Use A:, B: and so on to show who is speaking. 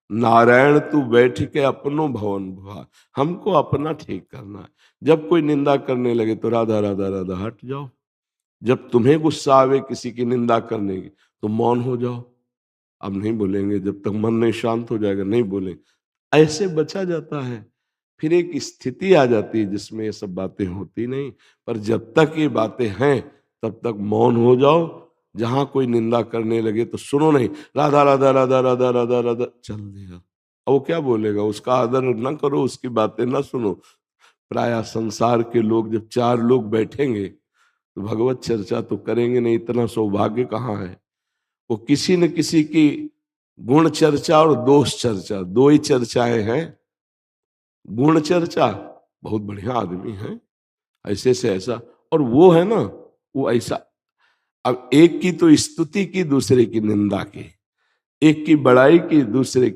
A: नारायण तू बैठ के अपनो भवन भवा, हमको अपना ठीक करना है। जब कोई निंदा करने लगे तो राधा राधा राधा हट जाओ। जब तुम्हें गुस्सा आवे किसी की निंदा करने की तो मौन हो जाओ। अब नहीं बोलेंगे जब तक मन नहीं शांत हो जाएगा, नहीं बोलेंगे। ऐसे बचा जाता है। फिर एक स्थिति आ जाती है जिसमें ये सब बातें होती नहीं। पर जब तक ये बातें हैं तब तक मौन हो जाओ। जहां कोई निंदा करने लगे तो सुनो नहीं, राधा राधा राधा राधा राधा राधा चल दिया। अब वो क्या बोलेगा, उसका आदर ना करो, उसकी बातें ना सुनो। प्राय संसार के लोग जब चार लोग बैठेंगे तो भगवत चर्चा तो करेंगे नहीं, इतना सौभाग्य कहाँ है। वो किसी न किसी की गुण चर्चा और दोष चर्चा, दो ही चर्चाएं हैं। गुण चर्चा, बहुत बढ़िया आदमी है, ऐसे से ऐसा, और वो है ना, वो ऐसा। अब एक की तो स्तुति की, दूसरे की निंदा की, एक की बड़ाई की, दूसरे